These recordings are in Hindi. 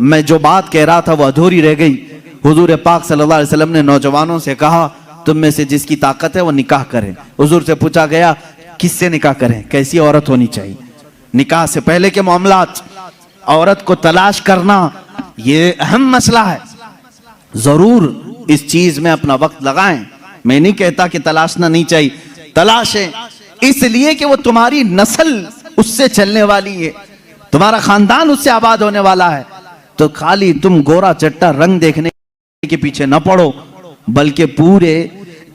मैं जो बात कह रहा था वो अधूरी रह गई। हुजूर पाक सल्लल्लाहु अलैहि वसल्लम ने नौजवानों से कहा तुम में से जिसकी ताकत है वो निकाह करें। हुजूर से पूछा गया किससे निकाह करें, कैसी औरत होनी चाहिए। निकाह से पहले के मामलात, औरत को तलाश करना ये अहम मसला है। जरूर इस चीज में अपना वक्त लगाएं। मैं नहीं कहता कि तलाशना नहीं चाहिए, तलाशें, इसलिए कि वो तुम्हारी नस्ल उससे चलने वाली है, तुम्हारा खानदान उससे आबाद होने वाला है। तो खाली तुम गोरा चट्टा रंग देखने के पीछे न पड़ो, बल्कि पूरे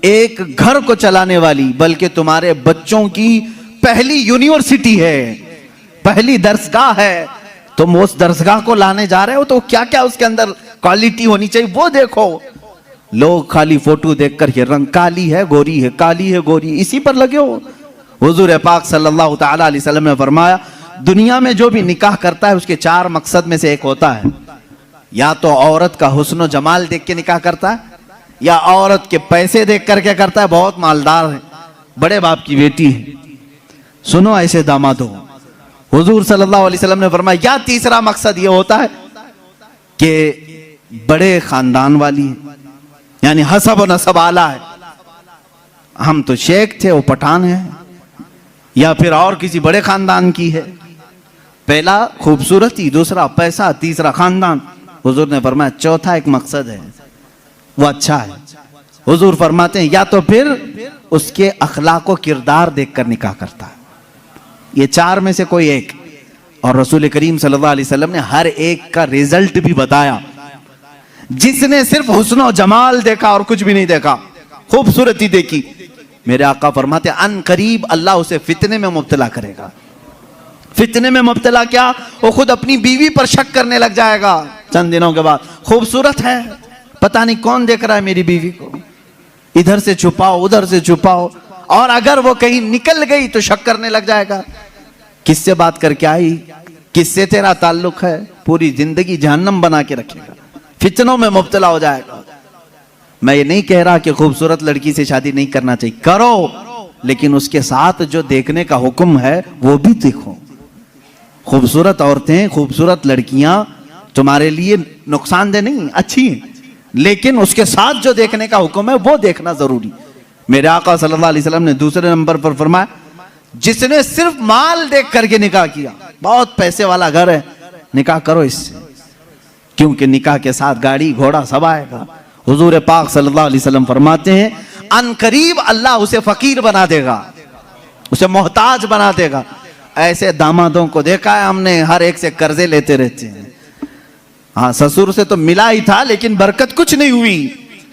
एक घर को चलाने वाली, बल्कि तुम्हारे बच्चों की पहली यूनिवर्सिटी है, पहली दरसगाह है। तुम उस दरसगाह को लाने जा रहे हो तो क्या क्या उसके अंदर क्वालिटी होनी चाहिए वो देखो। लोग खाली फोटो देखकर के रंग काली है गोरी है, काली है गोरी, इसी पर लगे हो। हुजूर पाक सल्लल्लाहु ताला अलैहि वसल्लम ने फरमाया दुनिया में जो भी निकाह करता है उसके 4 मकसद में से एक होता है, या तो औरत का हुस्न जमाल देख के निकाह करता है, या औरत के पैसे देख करके करता है, बहुत मालदार है, बड़े बाप की बेटी है, सुनो ऐसे दामाद हो। हुजूर सल्लल्लाहु अलैहि वसल्लम ने फरमाया या तीसरा मकसद ये होता है कि बड़े खानदान वाली है, यानी हसब और नसब आला है, हम तो शेख थे वो पठान है, या फिर और किसी बड़े खानदान की है। पहला खूबसूरती, दूसरा पैसा, तीसरा खानदान। हुजूर ने फरमाया चौथा एक मकसद है वो अच्छा है। हुजूर फरमाते हैं या तो फिर उसके अखलाक व किरदार देखकर निकाह करता है, ये 4 में से कोई एक। और रसूल करीम सल्लल्लाहु अलैहि वसल्लम ने हर एक का रिजल्ट भी बताया। जिसने सिर्फ हुस्न और जमाल देखा और कुछ भी नहीं देखा, खूबसूरती देखी, मेरे आका फरमाते अन करीब अल्लाह उसे फितने में मुब्तला करेगा। फितने में मुब्तला क्या, वो खुद अपनी बीवी पर शक करने लग जाएगा चंद दिनों के बाद। खूबसूरत है, पता नहीं कौन देख रहा है मेरी बीवी को, इधर से छुपाओ उधर से छुपाओ, और अगर वो कहीं निकल गई तो शक करने लग जाएगा किससे बात करके आई, किससे तेरा ताल्लुक है, पूरी जिंदगी जहन्नम बना के रखेगा, फितनों में मुब्तला हो जाएगा। मैं ये नहीं कह रहा कि खूबसूरत लड़की से शादी नहीं करना चाहिए, करो, लेकिन उसके साथ जो देखने का हुक्म है वो भी देखो। खूबसूरत औरतें, खूबसूरत लड़कियां तुम्हारे लिए नुकसानदेह नहीं, अच्छी हैं, लेकिन उसके साथ जो देखने का हुक्म है वो देखना जरूरी। मेरे आका सल्लल्लाहु अलैहि वसल्लम ने दूसरे नंबर पर फरमाया जिसने सिर्फ माल देख करके निकाह किया, बहुत पैसे वाला घर है, निकाह करो इससे, क्योंकि निकाह के साथ गाड़ी घोड़ा सब आएगा। हुजूर पाक सल्लल्लाहु अलैहि वसल्लम फरमाते हैं अनकरीब अल्लाह उसे फकीर बना देगा, उसे मोहताज बना देगा। ऐसे दामादों को देखा है हमने, हर एक से कर्जे लेते रहते हैं। हाँ, ससुर से तो मिला ही था लेकिन बरकत कुछ नहीं हुई,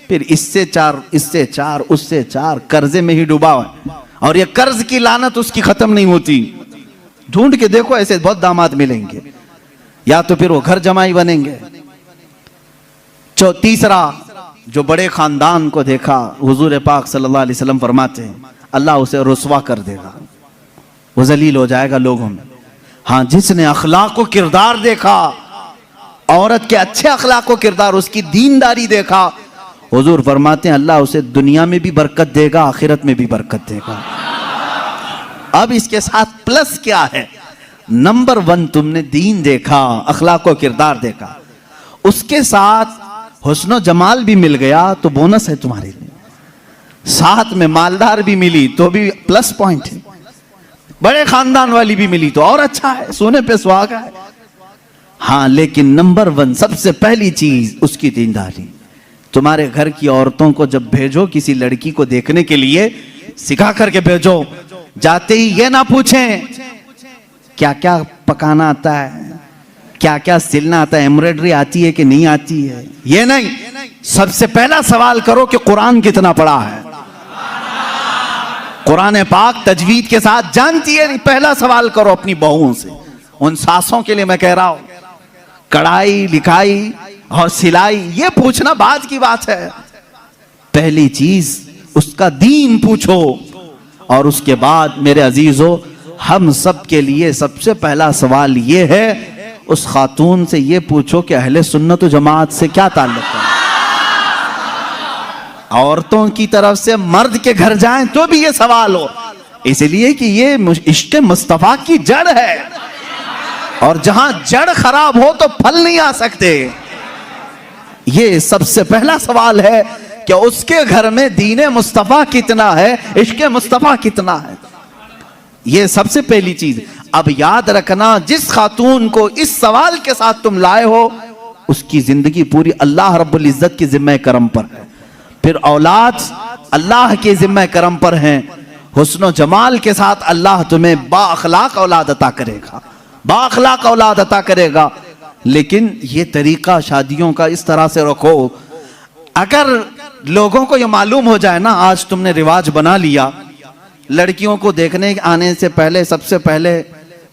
फिर इससे 4 इससे 4 उससे 4 कर्जे में ही डूबा है, और ये कर्ज की लानत उसकी खत्म नहीं होती। ढूंढ के देखो ऐसे बहुत दामाद मिलेंगे, या तो फिर वो घर जमाई बनेंगे। तीसरा जो बड़े खानदान को देखा, हुजूर पाक सल्लल्लाहु अलैहि वसल्लम फरमाते हैं अल्लाह उसे रुसवा कर देगा, वो जलील हो जाएगा लोगों में। हाँ, जिसने अखलाक व किरदार देखा, औरत के अच्छे अखलाक व किरदार, उसकी दीनदारी देखा, हुजूर फरमाते हैं अल्लाह उसे दुनिया में भी बरकत देगा, आखिरत में भी बरकत देगा। अब इसके साथ प्लस क्या है, नंबर 1 तुमने दीन देखा, अखलाक व किरदार देखा, उसके साथ हुस्न जमाल भी मिल गया तो बोनस है तुम्हारे लिए, साथ में मालदार भी मिली तो भी प्लस पॉइंट है, बड़े खानदान वाली भी मिली तो और अच्छा है, सोने पे सुहागा है। हाँ, लेकिन नंबर 1 सबसे पहली चीज उसकी दीनदारी। तुम्हारे घर की औरतों को जब भेजो किसी लड़की को देखने के लिए, सिखा करके भेजो, जाते ही ये ना पूछें क्या क्या पकाना आता है, क्या क्या सिलना आता है, एम्ब्रॉयडरी आती है कि नहीं आती है, ये नहीं, सबसे पहला सवाल करो कि कुरान कितना पढ़ा है, कुरान पाक तजवीद के साथ जानती है नहीं, पहला सवाल करो अपनी बहुओं से। उन सासों के लिए मैं कह रहा हूं, कढ़ाई लिखाई और सिलाई ये पूछना बाद की बात है, पहली चीज उसका दीन पूछो। और उसके बाद मेरे अजीजों, हम सब के लिए सबसे पहला सवाल ये है, उस खातून से ये पूछो कि अहले सुन्नत व जमात से क्या ताल्लुक है। औरतों की तरफ से मर्द के घर जाएं तो भी ये सवाल हो, इसलिए कि ये इश्क़ मुस्तफ़ा की जड़ है। और जहां जड़ खराब हो तो फल नहीं आ सकते। ये सबसे पहला सवाल है कि उसके घर में दीने मुस्तफा कितना है, इश्क़े मुस्तफा कितना है। ये सबसे पहली चीज। अब याद रखना, जिस खातून को इस सवाल के साथ तुम लाए हो, उसकी जिंदगी पूरी अल्लाह रब्बुल इज्जत के जिम्मे करम पर है। फिर औलाद अल्लाह के जिम्मे करम पर है। हुस्न जमाल के साथ अल्लाह तुम्हें बाअखलाक औलाद अता करेगा, बाअखलाक औलाद अता करेगा। लेकिन ये तरीका शादियों का इस तरह से रखो, अगर लोगों को ये मालूम हो जाए ना, आज तुमने रिवाज बना लिया, लड़कियों को देखने आने से पहले सबसे पहले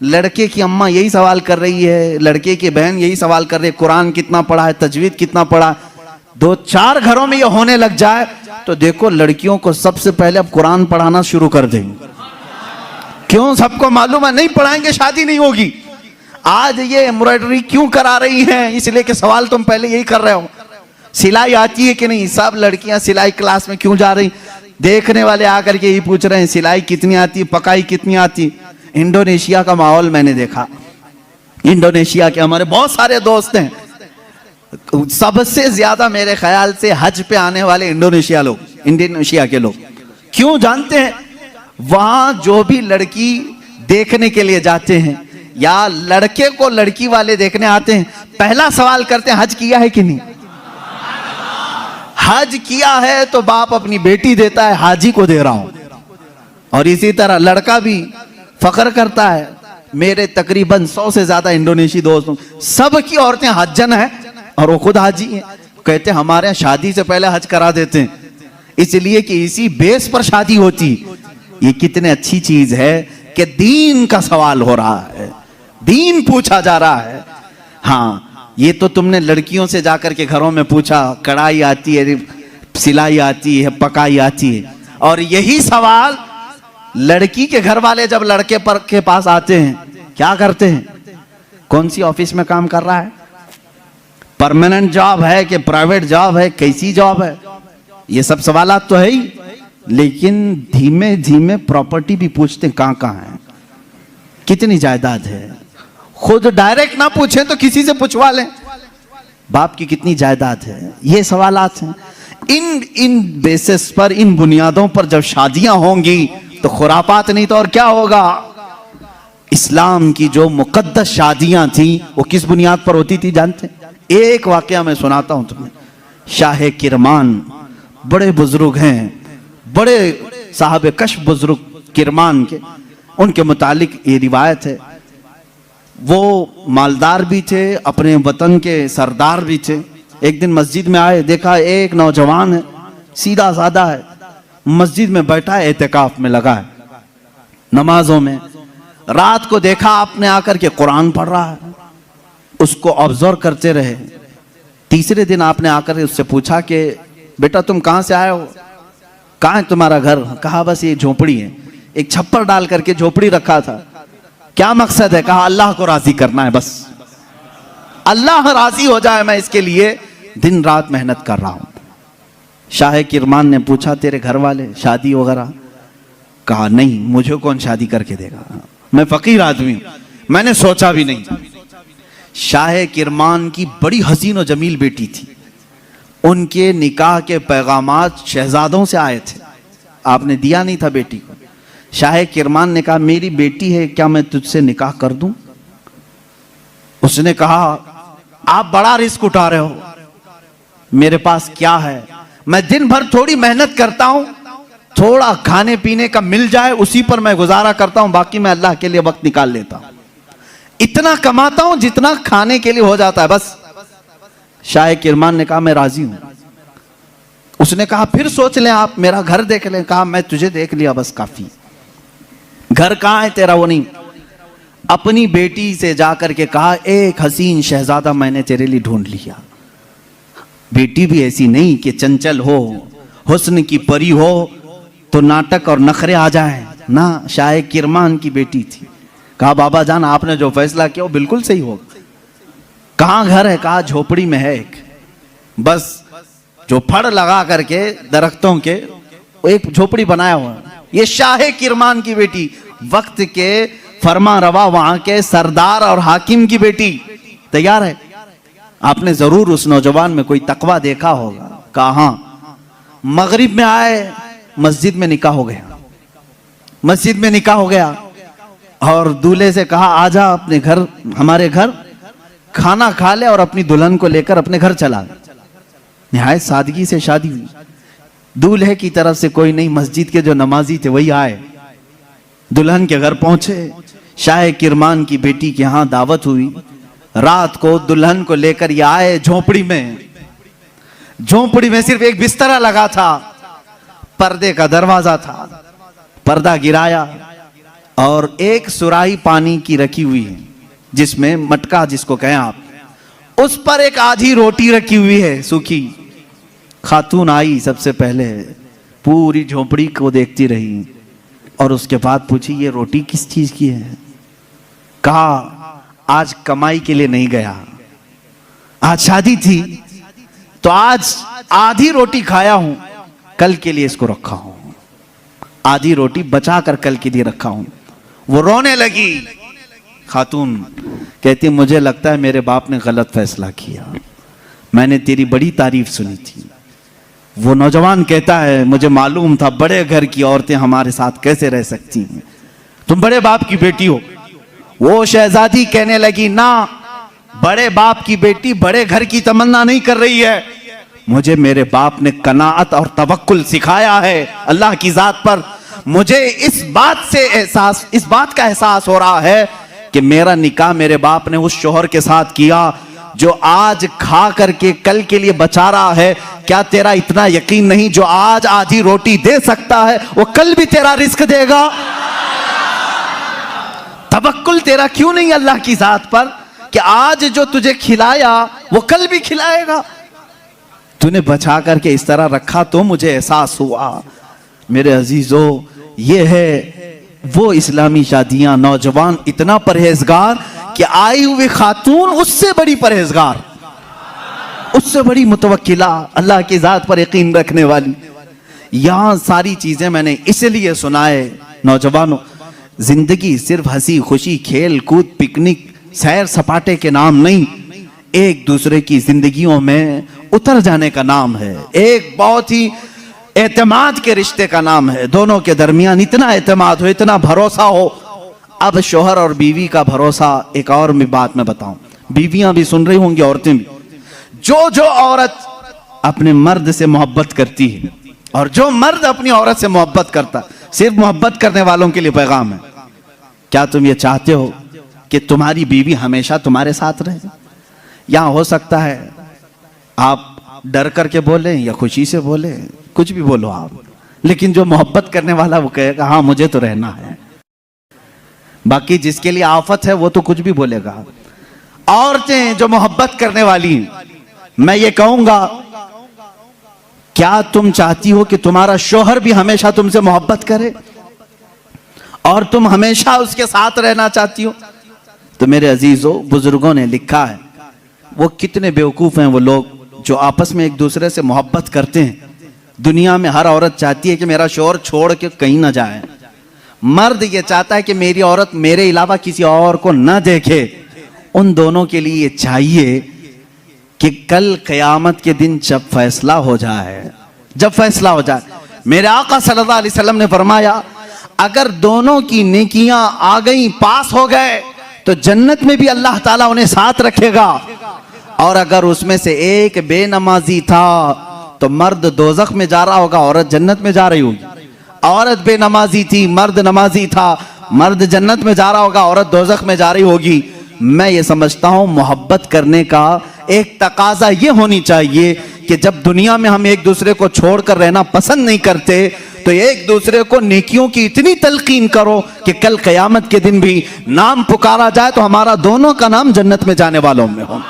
लड़के की अम्मा यही सवाल कर रही है, लड़के की बहन यही सवाल कर रही है, कुरान कितना पढ़ा है, तजवीद कितना पढ़ा है। 2-4 घरों में ये होने लग जाए तो देखो लड़कियों को सबसे पहले अब कुरान पढ़ाना शुरू कर देंगे। क्यों? सबको मालूम है नहीं पढ़ाएंगे शादी नहीं होगी। आज ये एम्ब्रॉयडरी क्यों करा रही हैं? इसलिए कि सवाल तुम पहले यही कर रहे हो, सिलाई आती है कि नहीं। सब लड़कियां सिलाई क्लास में क्यों जा रही? देखने वाले आकर के यही पूछ रहे हैं सिलाई कितनी आती, पकाई कितनी आती। इंडोनेशिया का माहौल मैंने देखा, इंडोनेशिया के हमारे बहुत सारे दोस्त हैं, सबसे ज्यादा मेरे ख्याल से हज पे आने वाले इंडोनेशिया के लोग। क्यों जानते हैं? वहां जो भी लड़की देखने के लिए जाते हैं या लड़के को लड़की वाले देखने आते हैं, पहला सवाल करते हैं हज किया है कि नहीं। हज किया है तो बाप अपनी बेटी देता है, हाजी को दे रहा हूं। और इसी तरह लड़का भी फख्र करता है, मेरे तकरीबन 100 से ज्यादा इंडोनेशी दोस्तों, सब की औरतें हज्जन है और वो खुद हाजी हैं। कहते हैं हमारे यहाँ शादी से पहले हज करा देते हैं, इसलिए कि इसी बेस पर शादी होती। ये कितने अच्छी चीज है कि दीन का सवाल हो रहा है, दीन पूछा जा रहा है। हाँ, ये तो तुमने लड़कियों से जाकर के घरों में पूछा, कढ़ाई आती है, सिलाई आती है, पकाई आती है। और यही सवाल लड़की के घर वाले जब लड़के पर के पास आते हैं, क्या करते हैं? कौन सी ऑफिस में काम कर रहा है, परमानेंट जॉब है कि प्राइवेट जॉब है, कैसी जॉब है, ये सब सवालात तो है ही। लेकिन धीमे धीमे प्रॉपर्टी भी पूछते हैं, कहां कहां है, कितनी जायदाद है। खुद डायरेक्ट ना पूछें तो किसी से पूछवा लें, बाप की कितनी जायदाद है। ये सवालात हैं। इन बेसिस पर, इन बुनियादों पर जब शादियां होंगी तो खुरापात नहीं तो और क्या होगा। इस्लाम की जो मुकद्दस शादियां थी वो किस बुनियाद पर होती थी जानते? एक वाकया मैं सुनाता हूं तुम्हें। शाह किरमान बड़े बुजुर्ग हैं, बड़े साहब कश बुजुर्ग किरमान के, उनके मुतालिक ये रिवायत है। वो मालदार भी थे, अपने वतन के सरदार भी थे। एक दिन मस्जिद में आए, देखा एक नौजवान है, सीधा साधा है, मस्जिद में बैठा है, एहतिकाफ में लगा है, नमाजों में। रात को देखा आपने आकर के कुरान पढ़ रहा है, उसको ऑब्जर्व करते रहे। तीसरे दिन आपने आकर उससे पूछा कि बेटा तुम कहां से आए हो, कहां है तुम्हारा घर? कहा बस ये झोपड़ी है। एक छप्पर डाल करके झोपड़ी रखा था। क्या मकसद है? कहा अल्लाह को राजी करना है, बस अल्लाह राजी हो जाए, मैं इसके लिए दिन रात मेहनत कर रहा हूं। शाह किरमान ने पूछा तेरे घर वाले शादी वगैरह? कहा नहीं, मुझे कौन शादी करके देगा, मैं फकीर आदमी हूं, मैंने सोचा भी नहीं। शाह किरमान की बड़ी हसीन और जमील बेटी थी, उनके निकाह के पैगामात शहजादों से आए थे, आपने दिया नहीं था बेटी को। शाह किरमान ने कहा मेरी बेटी है, क्या मैं तुझसे निकाह कर दूं? उसने कहा आप बड़ा रिस्क उठा रहे हो, मेरे पास क्या है, मैं दिन भर थोड़ी मेहनत करता हूं, थोड़ा खाने पीने का मिल जाए उसी पर मैं गुजारा करता हूं, बाकी मैं अल्लाह के लिए वक्त निकाल लेता हूं, इतना कमाता हूं जितना खाने के लिए हो जाता है बस। शाह किरमान ने कहा मैं राजी हूं। उसने कहा फिर सोच लें, आप मेरा घर देख लें। कहा मैं तुझे देख लिया बस काफी, घर कहां है तेरा वो नहीं। अपनी बेटी से जाकर के कहा एक हसीन शहजादा मैंने तेरे लिए ढूंढ लिया। बेटी भी ऐसी नहीं कि चंचल हो, हुस्न की परी हो तो नाटक और नखरे आ जाए ना, शाह किरमान की बेटी थी। कहा बाबा जान आपने जो फैसला किया वो बिल्कुल सही होगा। कहां घर है? कहा झोपड़ी में है एक, बस जो फड़ लगा करके दरख्तों के एक झोपड़ी बनाया हुआ। ये शाह किरमान की बेटी वक्त के फरमा रवा वहां के सरदार और हाकिम की बेटी तैयार है। आपने जरूर उस नौजवान में कोई तकवा देखा होगा। कहा हाँ, मगरिब में आए, मस्जिद में निकाह हो गया, मस्जिद में निकाह हो गया और दूल्हे से कहा आजा अपने घर, हमारे घर खाना खा ले और अपनी दुल्हन को लेकर अपने घर चला। निहायत सादगी से शादी हुई। दूल्हे की तरफ से कोई नहीं, मस्जिद के जो नमाजी थे वही आए, दुल्हन के घर पहुंचे। शाह किरमान की बेटी के यहां दावत हुई। रात को दुल्हन को लेकर ये आए झोपड़ी में। झोपड़ी में सिर्फ एक बिस्तरा लगा था, पर्दे का दरवाजा था, पर्दा गिराया और एक सुराही पानी की रखी हुई है, जिसमें मटका जिसको कहें आप, उस पर एक आधी रोटी रखी हुई है सूखी। खातून आई, सबसे पहले पूरी झोपड़ी को देखती रही और उसके बाद पूछी ये रोटी किस चीज की है। कहा आज कमाई के लिए नहीं गया, आज शादी थी तो आज आधी रोटी खाया हूं, कल के लिए इसको रखा हूं, आधी रोटी बचा कर कल के लिए रखा हूं। वो रोने लगी। खातून कहती मुझे लगता है मेरे बाप ने गलत फैसला किया, मैंने तेरी बड़ी तारीफ सुनी थी। वो नौजवान कहता है मुझे मालूम था बड़े घर की औरतें हमारे साथ कैसे रह सकती हैं, तुम बड़े बाप की बेटी हो। वो शहजादी कहने लगी ना, बड़े बाप की बेटी बड़े घर की तमन्ना नहीं कर रही है, मुझे मेरे बाप ने कनाअत और तवक्कुल सिखाया है अल्लाह की जात पर। मुझे इस बात का एहसास हो रहा है कि मेरा निकाह मेरे बाप ने उस शोहर के साथ किया जो आज खा करके कल के लिए बचा रहा है। क्या तेरा इतना यकीन नहीं, जो आज आधी रोटी दे सकता है वो कल भी तेरा रिस्क देगा? तवक्कुल तेरा क्यों नहीं अल्लाह की जात पर कि आज जो तुझे खिलाया वो कल भी खिलाएगा? तूने बचा करके इस तरह रखा तो मुझे एहसास हुआ। मेरे अजीजों, ये है वो इस्लामी शादियां, नौजवान इतना परहेजगार कि आई हुई खातून उससे बड़ी परहेजगार, उससे बड़ी मुतवक्किला, अल्लाह की जात पर यकीन रखने वाली। यहां सारी चीजें मैंने इसलिए सुनाए नौजवानों, जिंदगी सिर्फ हंसी खुशी, खेल कूद, पिकनिक, सैर सपाटे के नाम नहीं, एक दूसरे की जिंदगियों में उतर जाने का नाम है। एक बहुत ही एतमाद के रिश्ते का नाम है। दोनों के दरमियान इतना एतमाद हो, इतना भरोसा हो। अब शोहर और बीवी का भरोसा, एक और भी बात मैं बताऊं, बीवियां भी सुन रही होंगी, औरतें भी। जो औरत अपने मर्द से मोहब्बत करती है और जो मर्द अपनी औरत से मोहब्बत करता, सिर्फ मोहब्बत करने वालों के लिए पैगाम है। क्या तुम ये चाहते हो कि तुम्हारी बीवी हमेशा तुम्हारे साथ रहे? यहां हो सकता है आप डर करके बोले या खुशी से बोले, कुछ भी बोलो आप, लेकिन जो मोहब्बत करने वाला वो कहेगा हाँ मुझे तो रहना है। बाकी जिसके लिए आफत है वो तो कुछ भी बोलेगा। औरतें जो मोहब्बत करने वाली, मैं ये कहूंगा, क्या तुम चाहती हो कि तुम्हारा शौहर भी हमेशा तुमसे मोहब्बत करे और तुम हमेशा उसके साथ रहना चाहती हो? तो मेरे अजीजों, बुजुर्गों ने लिखा है, वो कितने बेवकूफ हैं वो लोग जो आपस में एक दूसरे से मोहब्बत करते हैं। दुनिया में हर औरत चाहती है कि मेरा शौहर छोड़ के कहीं ना जाए। मर्द ये चाहता है कि मेरी औरत मेरे अलावा किसी और को न देखे। उन दोनों के लिए ये चाहिए कि कल क़यामत के दिन जब फैसला हो जाए, जब फैसला हो जाए, मेरे आका सल्लल्लाहु अलैहि वसल्लम ने फरमाया, अगर दोनों की नेकियां आ गई, पास हो गए, तो जन्नत में भी अल्लाह ताला उन्हें साथ रखेगा। और अगर उसमें से एक बेनमाजी था तो मर्द दोजख में जा रहा होगा, औरत जन्नत में जा रही होगी। औरत बेनमाजी थी, मर्द नमाजी था, मर्द जन्नत में जा रहा होगा, औरत दोजख में जा रही होगी। मैं ये समझता हूं मोहब्बत करने का एक तकाजा ये होनी चाहिए कि जब दुनिया में हम एक दूसरे को छोड़कर रहना पसंद नहीं करते, तो एक दूसरे को नेकियों की इतनी तलकीन करो कि कल क़यामत के दिन भी नाम पुकारा जाए तो हमारा दोनों का नाम जन्नत में जाने वालों में हो।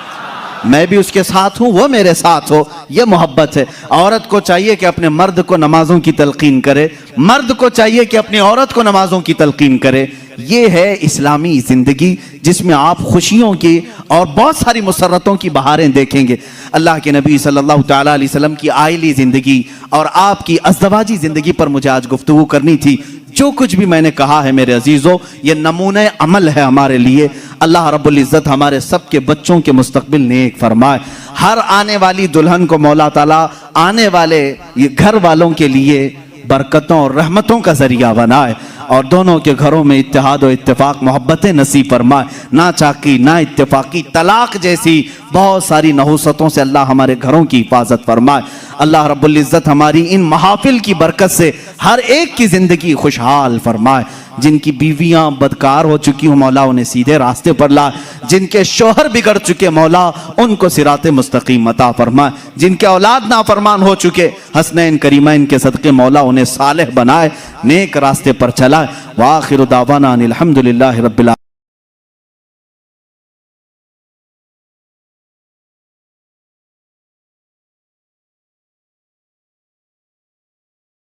मैं भी उसके साथ हूं, वो मेरे साथ हो, ये मोहब्बत है। औरत को चाहिए कि अपने मर्द को नमाजों की तलकीन करे, मर्द को चाहिए कि अपनी औरत को नमाजों की तलकीन करे। ये है इस्लामी जिंदगी, जिसमें आप खुशियों की और बहुत सारी मुसर्रतों की बहारें देखेंगे। अल्लाह के नबी सल्लल्लाहु तआला अलैहि वसल्लम की आइली जिंदगी और आपकी अज़दवाजी जिंदगी पर मुझे आज गुफ्तगू करनी थी। जो कुछ भी मैंने कहा है मेरे अजीजों, ये नमूने अमल है हमारे लिए। अल्लाह रब्बुल इज़्ज़त हमारे सबके बच्चों के मुस्तकबिल नेक फरमाए। हर आने वाली दुल्हन को मौला ताला आने वाले ये घर वालों के लिए बरकतों और रहमतों का जरिया बनाए और दोनों के घरों में इत्तेहाद और इत्तेफाक मोहब्बतें नसीब फरमाए। ना चाकी ना इत्तेफाकी तलाक जैसी बहुत सारी नहुसतों से अल्लाह हमारे घरों की हिफाजत फरमाए। अल्लाह रब्बुल इज़्ज़त हमारी इन महाफिल की बरकत से हर एक की जिंदगी खुशहाल फरमाए। जिनकी बीवियां बदकार हो चुकी हो मौला उन्हें सीधे रास्ते पर ला, जिनके शोहर बिगड़ चुके मौला उनको सिराते मुस्तकीम अता फरमाए, जिनके औलाद नाफरमान हो चुके हसनैन करीमैन के सदके मौला उन्हें सालेह बनाए, नेक रास्ते पर चलाए। व आखिरु दावाना अनिल हम्दुलिल्लाहि रब्बिल आलमीन।